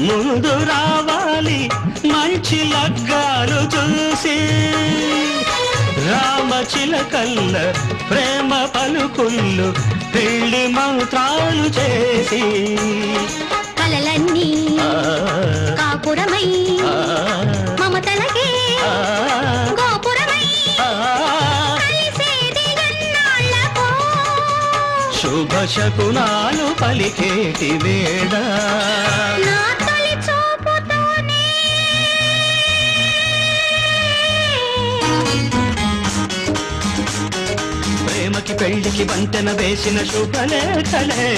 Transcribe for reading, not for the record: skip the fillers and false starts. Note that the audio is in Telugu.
ముందు రావాలి మంచి లగ్గాలు చూసి రామచిలకల్ల ప్రేమ పలుకుళ్ళు పెళ్లి మంత్రాలు చేసి కలలన్నీ కాపురమై మమతలకే గోపురమై కలిసేది ఎన్నాళ్ళకో శుభ శకునాలు పలికేటి వేళ నా తొలి చూపుతోనే ప్రేమకి పెళ్లికి వంతెన వేసిన శుభలేఖలే